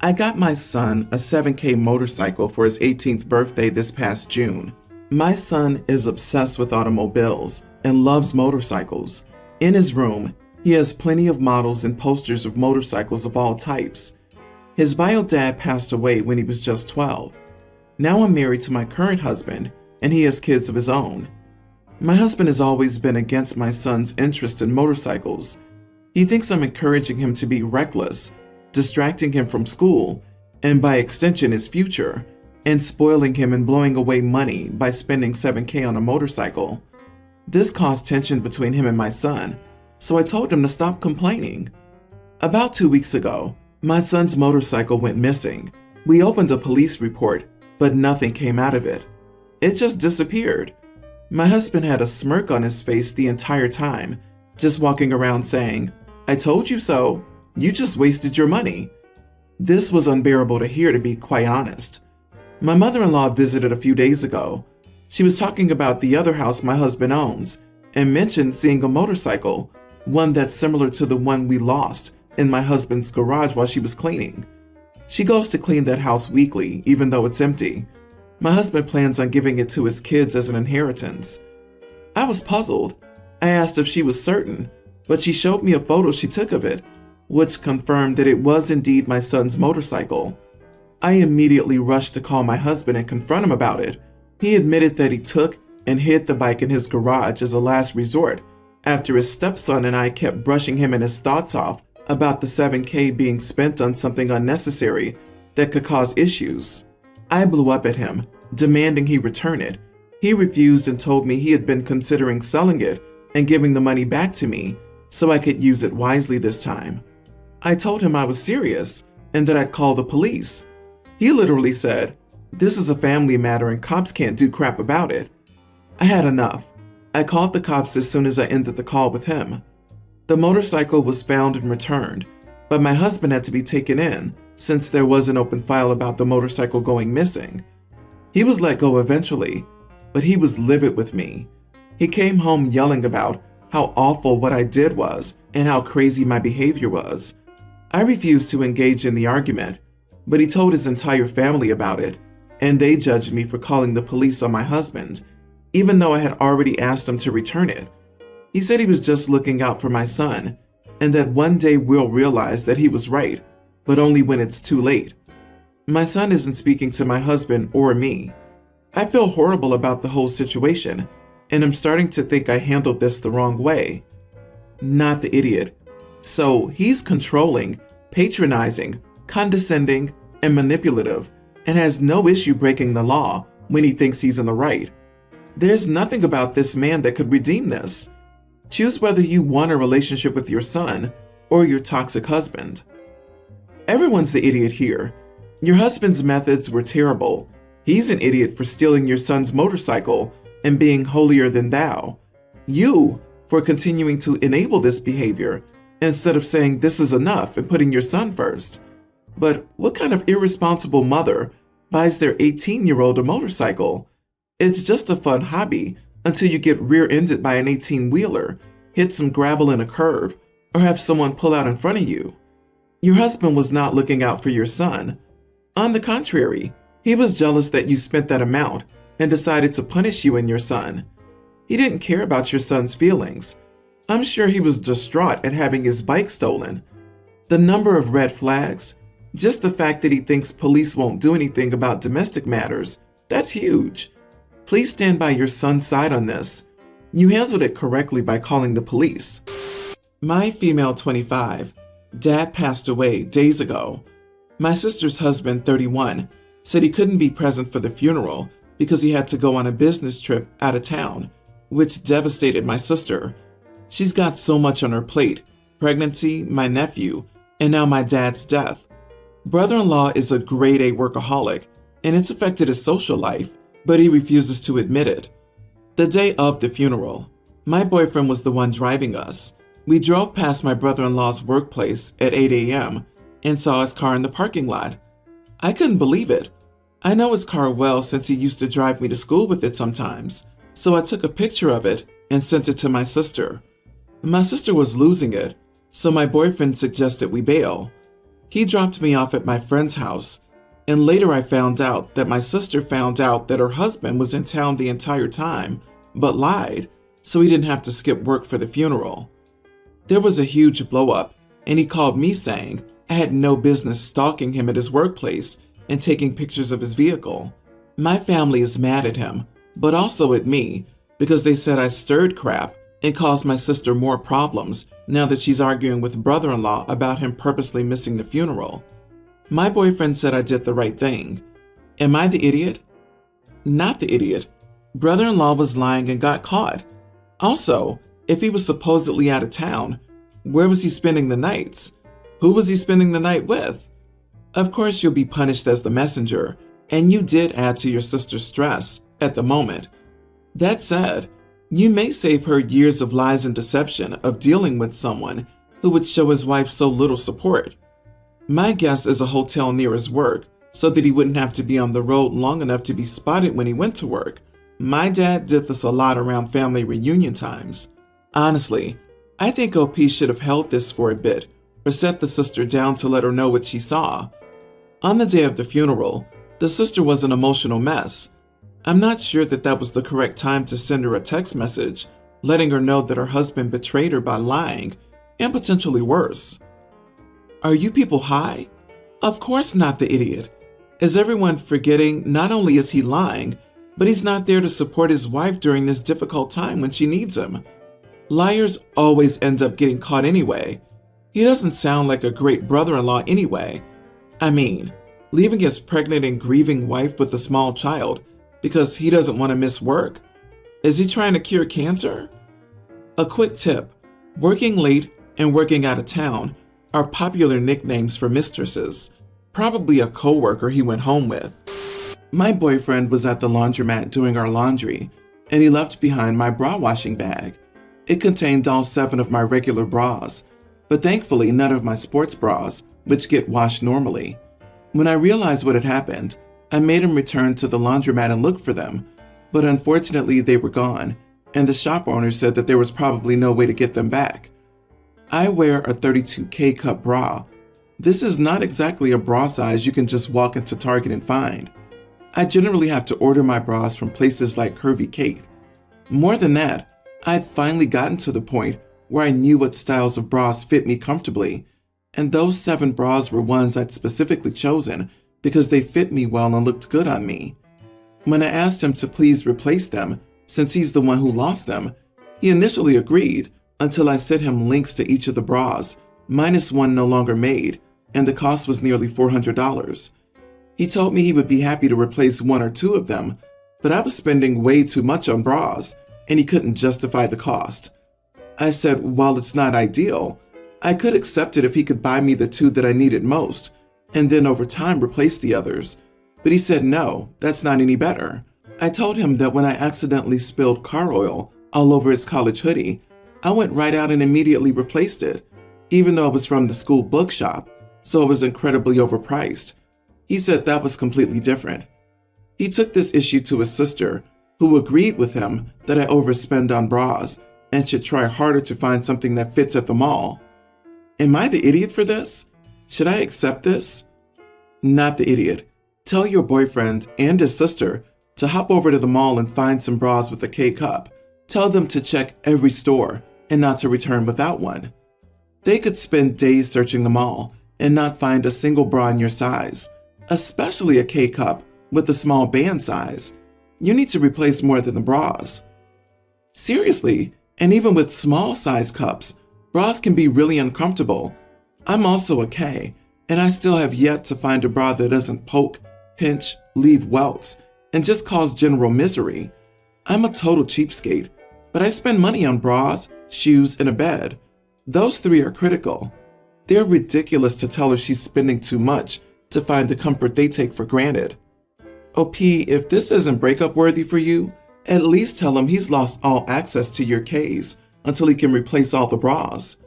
I got my son a 7K motorcycle for his 18th birthday this past June. My son is obsessed with automobiles and loves motorcycles. In his room, he has plenty of models and posters of motorcycles of all types. His bio dad passed away when he was just 12. Now I'm married to my current husband, and he has kids of his own. My husband has always been against my son's interest in motorcycles. He thinks I'm encouraging him to be reckless, distracting him from school, and by extension his future, and spoiling him and blowing away money by spending 7K on a motorcycle. This caused tension between him and my son, so I told him to stop complaining. About 2 weeks ago, my son's motorcycle went missing. We opened a police report, but nothing came out of it. It just disappeared. My husband had a smirk on his face the entire time, just walking around saying, "I told you so. You just wasted your money." This was unbearable to hear, to be quite honest. My mother-in-law visited a few days ago. She was talking about the other house my husband owns and mentioned seeing a motorcycle, one that's similar to the one we lost, in my husband's garage while she was cleaning. She goes to clean that house weekly, even though it's empty. My husband plans on giving it to his kids as an inheritance. I was puzzled. I asked if she was certain, but she showed me a photo she took of it, which confirmed that it was indeed my son's motorcycle. I immediately rushed to call my husband and confront him about it. He admitted that he took and hid the bike in his garage as a last resort, after his stepson and I kept brushing him and his thoughts off about the 7K being spent on something unnecessary that could cause issues. I blew up at him, demanding he return it. He refused and told me he had been considering selling it and giving the money back to me so I could use it wisely this time. I told him I was serious and that I'd call the police. He literally said, "This is a family matter and cops can't do crap about it." I had enough. I called the cops as soon as I ended the call with him. The motorcycle was found and returned, but my husband had to be taken in since there was an open file about the motorcycle going missing. He was let go eventually, but he was livid with me. He came home yelling about how awful what I did was and how crazy my behavior was. I refused to engage in the argument, but he told his entire family about it, and they judged me for calling the police on my husband, even though I had already asked him to return it. He said he was just looking out for my son, and that one day we'll realize that he was right, but only when it's too late. My son isn't speaking to my husband or me. I feel horrible about the whole situation, and I'm starting to think I handled this the wrong way. Not the idiot. So he's controlling, patronizing, condescending, and manipulative, and has no issue breaking the law when he thinks he's in the right. There's nothing about this man that could redeem this. Choose whether you want a relationship with your son or your toxic husband. Everyone's the idiot here. Your husband's methods were terrible. He's an idiot for stealing your son's motorcycle and being holier than thou. You for continuing to enable this behavior instead of saying this is enough and putting your son first. But what kind of irresponsible mother buys their 18-year-old a motorcycle? It's just a fun hobby until you get rear-ended by an 18-wheeler, hit some gravel in a curve, or have someone pull out in front of you. Your husband was not looking out for your son. On the contrary, he was jealous that you spent that amount and decided to punish you and your son. He didn't care about your son's feelings. I'm sure he was distraught at having his bike stolen. The number of red flags, just the fact that he thinks police won't do anything about domestic matters, that's huge. Please stand by your son's side on this. You handled it correctly by calling the police. My female 25, dad passed away days ago. My sister's husband, 31, said he couldn't be present for the funeral because he had to go on a business trip out of town, which devastated my sister. She's got so much on her plate: pregnancy, my nephew, and now my dad's death. Brother-in-law is a grade A workaholic, and it's affected his social life, but he refuses to admit it. The day of the funeral, my boyfriend was the one driving us. We drove past my brother-in-law's workplace at 8 a.m. and saw his car in the parking lot. I couldn't believe it. I know his car well since he used to drive me to school with it sometimes, so I took a picture of it and sent it to my sister. My sister was losing it, so my boyfriend suggested we bail. He dropped me off at my friend's house, and later I found out that my sister found out that her husband was in town the entire time, but lied, so he didn't have to skip work for the funeral. There was a huge blow-up, and he called me saying I had no business stalking him at his workplace and taking pictures of his vehicle. My family is mad at him, but also at me, because they said I stirred crap and caused my sister more problems now that she's arguing with brother-in-law about him purposely missing the funeral. My boyfriend said I did the right thing. Am I the idiot? Not the idiot. Brother-in-law was lying and got caught. Also, if he was supposedly out of town, where was he spending the nights? Who was he spending the night with? Of course you'll be punished as the messenger, and you did add to your sister's stress at the moment. That said, you may save her years of lies and deception of dealing with someone who would show his wife so little support. My guess is a hotel near his work, so that he wouldn't have to be on the road long enough to be spotted when he went to work. My dad did this a lot around family reunion times. Honestly, I think OP should have held this for a bit, or set the sister down to let her know what she saw. On the day of the funeral, the sister was an emotional mess. I'm not sure that that was the correct time to send her a text message, letting her know that her husband betrayed her by lying, and potentially worse. Are you people high? Of course not, the idiot. Is everyone forgetting not only is he lying, but he's not there to support his wife during this difficult time when she needs him? Liars always end up getting caught anyway. He doesn't sound like a great brother-in-law anyway. I mean, leaving his pregnant and grieving wife with a small child because he doesn't want to miss work? Is he trying to cure cancer? A quick tip: working late and working out of town are popular nicknames for mistresses. Probably a coworker he went home with. My boyfriend was at the laundromat doing our laundry, and he left behind my bra washing bag. It contained all 7 of my regular bras, but thankfully none of my sports bras, which get washed normally. When I realized what had happened, I made him return to the laundromat and look for them, but unfortunately they were gone, and the shop owner said that there was probably no way to get them back. I wear a 32K cup bra. This is not exactly a bra size you can just walk into Target and find. I generally have to order my bras from places like Curvy Kate. More than that, I'd finally gotten to the point where I knew what styles of bras fit me comfortably, and those 7 bras were ones I'd specifically chosen because they fit me well and looked good on me. When I asked him to please replace them, since he's the one who lost them, he initially agreed until I sent him links to each of the bras, minus one no longer made, and the cost was nearly $400. He told me he would be happy to replace 1 or 2 of them, but I was spending way too much on bras, and he couldn't justify the cost. I said, while it's not ideal, I could accept it if he could buy me the 2 that I needed most, and then over time replace the others. But he said no, that's not any better. I told him that when I accidentally spilled car oil all over his college hoodie, I went right out and immediately replaced it, even though it was from the school bookshop, so it was incredibly overpriced. He said that was completely different. He took this issue to his sister, who agreed with him that I overspend on bras and should try harder to find something that fits at the mall. Am I the idiot for this? Should I accept this? Not the idiot. Tell your boyfriend and his sister to hop over to the mall and find some bras with a K cup. Tell them to check every store and not to return without one. They could spend days searching the mall and not find a single bra in your size, especially a K cup with a small band size. You need to replace more than the bras. Seriously, and even with small size cups, bras can be really uncomfortable. I'm also a K, and I still have yet to find a bra that doesn't poke, pinch, leave welts, and just cause general misery. I'm a total cheapskate, but I spend money on bras, shoes, and a bed. Those 3 are critical. They're ridiculous to tell her she's spending too much to find the comfort they take for granted. OP, if this isn't breakup worthy for you, at least tell him he's lost all access to your Ks until he can replace all the bras.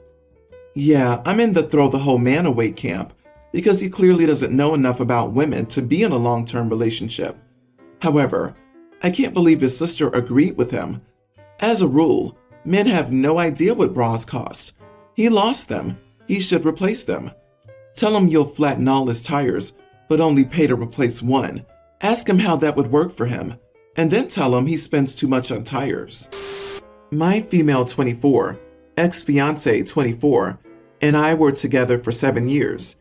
Yeah, I'm in the throw the whole man away camp because he clearly doesn't know enough about women to be in a long-term relationship. However, I can't believe his sister agreed with him. As a rule, men have no idea what bras cost. He lost them. He should replace them. Tell him you'll flatten all his tires, but only pay to replace one. Ask him how that would work for him, and then tell him he spends too much on tires. My female 24, ex-fiance 24, and I were together for 7 years.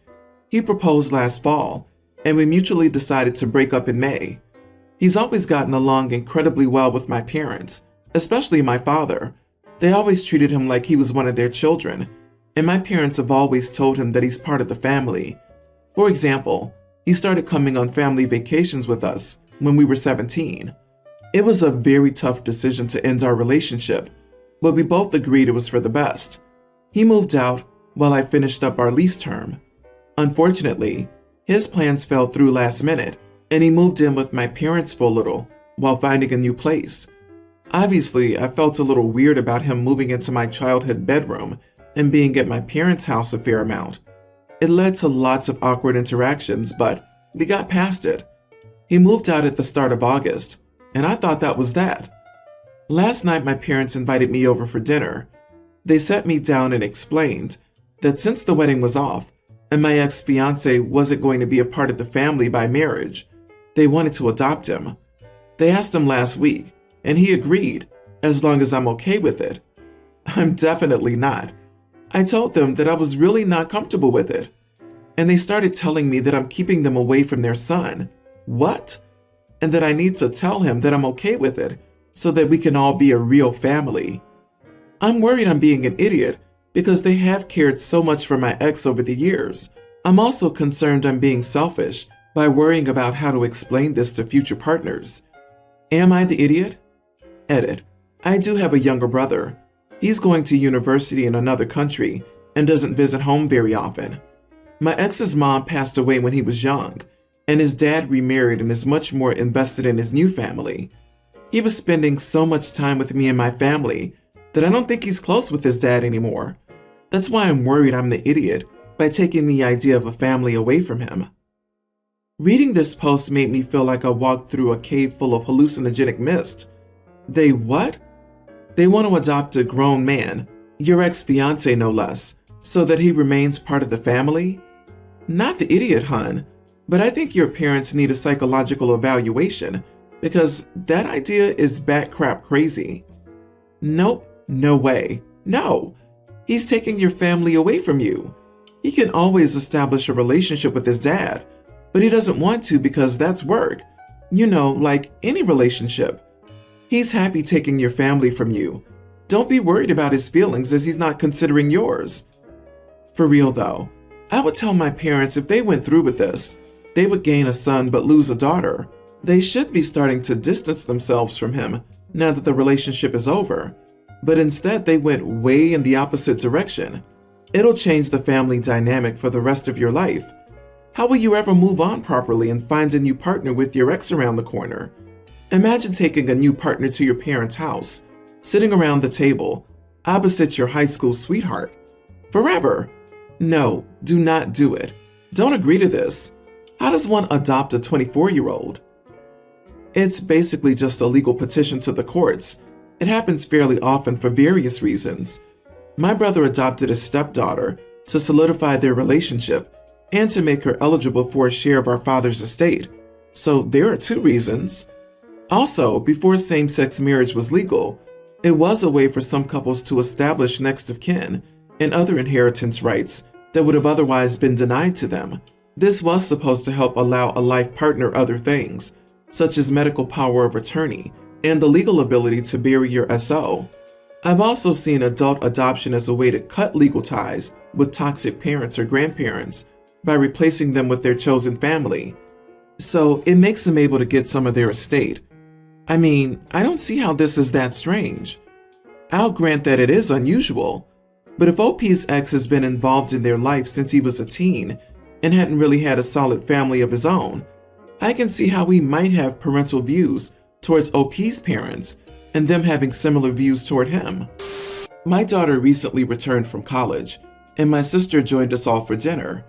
He proposed last fall, and we mutually decided to break up in May. He's always gotten along incredibly well with my parents, especially my father. They always treated him like he was one of their children, and my parents have always told him that he's part of the family. For example, he started coming on family vacations with us when we were 17. It was a very tough decision to end our relationship, but we both agreed it was for the best. He moved out while I finished up our lease term. Unfortunately, his plans fell through last minute, and he moved in with my parents for a little while finding a new place. Obviously, I felt a little weird about him moving into my childhood bedroom and being at my parents' house a fair amount. It led to lots of awkward interactions, but we got past it. He moved out at the start of August, and I thought that was that. Last night, my parents invited me over for dinner. They sat me down and explained that since the wedding was off, and my ex-fiance wasn't going to be a part of the family by marriage, they wanted to adopt him. They asked him last week, and he agreed, as long as I'm okay with it. I'm definitely not. I told them that I was really not comfortable with it, and they started telling me that I'm keeping them away from their son. What? And that I need to tell him that I'm okay with it, so that we can all be a real family. I'm worried I'm being an idiot, because they have cared so much for my ex over the years. I'm also concerned I'm being selfish by worrying about how to explain this to future partners. Am I the idiot? Edit. I do have a younger brother. He's going to university in another country and doesn't visit home very often. My ex's mom passed away when he was young, and his dad remarried and is much more invested in his new family. He was spending so much time with me and my family that I don't think he's close with his dad anymore. That's why I'm worried I'm the idiot by taking the idea of a family away from him. Reading this post made me feel like I walked through a cave full of hallucinogenic mist. They what? They want to adopt a grown man, your ex-fiance no less, so that he remains part of the family? Not the idiot, hun, but I think your parents need a psychological evaluation because that idea is bat crap crazy. Nope, no way, no. He's taking your family away from you. He can always establish a relationship with his dad, but he doesn't want to because that's work. You know, like any relationship. He's happy taking your family from you. Don't be worried about his feelings as he's not considering yours. For real though, I would tell my parents if they went through with this, they would gain a son but lose a daughter. They should be starting to distance themselves from him now that the relationship is over. But instead they went way in the opposite direction. It'll change the family dynamic for the rest of your life. How will you ever move on properly and find a new partner with your ex around the corner? Imagine taking a new partner to your parents' house, sitting around the table, opposite your high school sweetheart. Forever. No, do not do it. Don't agree to this. How does one adopt a 24-year-old? It's basically just a legal petition to the courts. It happens fairly often for various reasons. My brother adopted a stepdaughter to solidify their relationship and to make her eligible for a share of our father's estate. So there are 2 reasons. Also, before same-sex marriage was legal, it was a way for some couples to establish next of kin and other inheritance rights that would have otherwise been denied to them. This was supposed to help allow a life partner other things, such as medical power of attorney and the legal ability to bury your SO. I've also seen adult adoption as a way to cut legal ties with toxic parents or grandparents by replacing them with their chosen family. So it makes them able to get some of their estate. I mean, I don't see how this is that strange. I'll grant that it is unusual, but if OP's ex has been involved in their life since he was a teen and hadn't really had a solid family of his own, I can see how he might have parental views towards OP's parents and them having similar views toward him. My daughter recently returned from college, and my sister joined us all for dinner.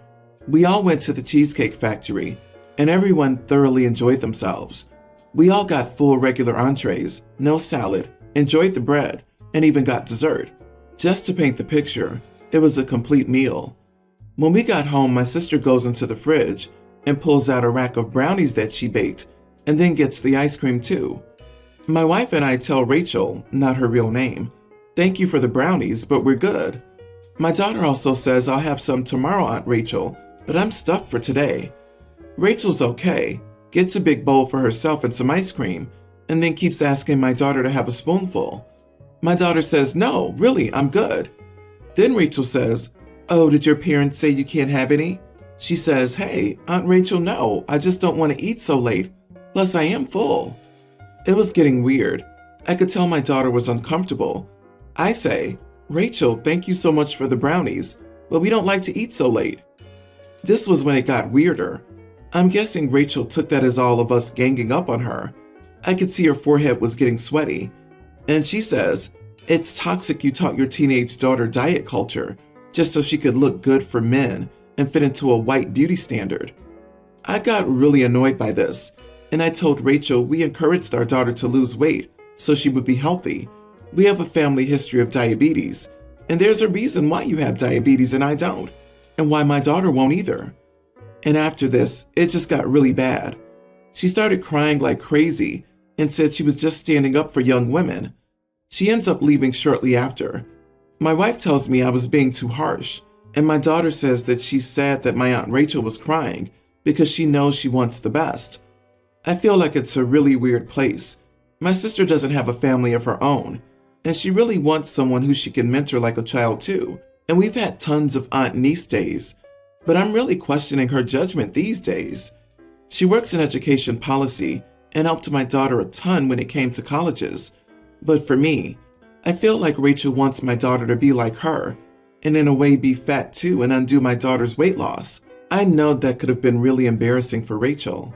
We all went to the Cheesecake Factory, and everyone thoroughly enjoyed themselves. We all got full regular entrees, no salad, enjoyed the bread, and even got dessert. Just to paint the picture, it was a complete meal. When we got home, my sister goes into the fridge and pulls out a rack of brownies that she baked and then gets the ice cream too. My wife and I tell Rachel, not her real name, "Thank you for the brownies, but we're good." My daughter also says, "I'll have some tomorrow, Aunt Rachel, but I'm stuffed for today." Rachel's okay, gets a big bowl for herself and some ice cream, and then keeps asking my daughter to have a spoonful. My daughter says, "No, really, I'm good." Then Rachel says, "Oh, did your parents say you can't have any?" She says, "Hey, Aunt Rachel, no, I just don't want to eat so late. Plus, I am full." It was getting weird. I could tell my daughter was uncomfortable. I say, "Rachel, thank you so much for the brownies, but we don't like to eat so late." This was when it got weirder. I'm guessing Rachel took that as all of us ganging up on her. I could see her forehead was getting sweaty. And she says, "It's toxic you taught your teenage daughter diet culture just so she could look good for men and fit into a white beauty standard." I got really annoyed by this, and I told Rachel we encouraged our daughter to lose weight so she would be healthy. We have a family history of diabetes, and there's a reason why you have diabetes and I don't, and why my daughter won't either. And after this, it just got really bad. She started crying like crazy and said she was just standing up for young women. She ends up leaving shortly after. My wife tells me I was being too harsh, and my daughter says that she's sad that my Aunt Rachel was crying because she knows she wants the best. I feel like it's a really weird place. My sister doesn't have a family of her own, and she really wants someone who she can mentor like a child too. And we've had tons of aunt-niece days, but I'm really questioning her judgment these days. She works in education policy and helped my daughter a ton when it came to colleges. But for me, I feel like Rachel wants my daughter to be like her, and in a way be fat too and undo my daughter's weight loss. I know that could have been really embarrassing for Rachel.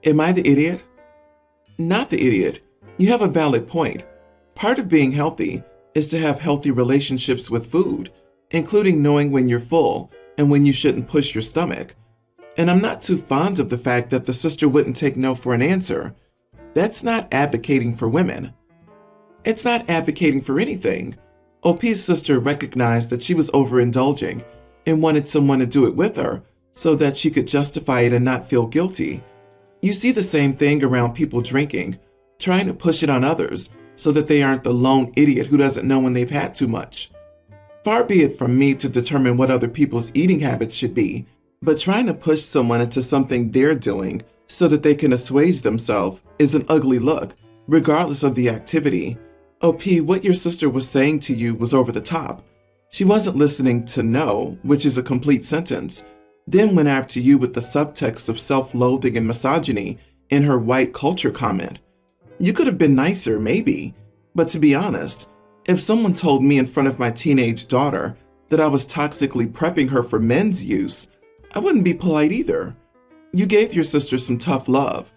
Am I the idiot? Not the idiot. You have a valid point. Part of being healthy is to have healthy relationships with food, including knowing when you're full and when you shouldn't push your stomach. And I'm not too fond of the fact that the sister wouldn't take no for an answer. That's not advocating for women. It's not advocating for anything. OP's sister recognized that she was overindulging and wanted someone to do it with her so that she could justify it and not feel guilty. You see the same thing around people drinking, trying to push it on others so that they aren't the lone idiot who doesn't know when they've had too much. Far be it from me to determine what other people's eating habits should be, but trying to push someone into something they're doing so that they can assuage themselves is an ugly look, regardless of the activity. OP, what your sister was saying to you was over the top. She wasn't listening to no, which is a complete sentence, then went after you with the subtext of self-loathing and misogyny in her white culture comment. You could have been nicer, maybe, but to be honest, if someone told me in front of my teenage daughter that I was toxically prepping her for men's use, I wouldn't be polite either. You gave your sister some tough love.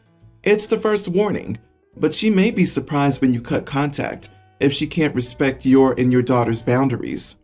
It's the first warning, but she may be surprised when you cut contact if she can't respect your and your daughter's boundaries.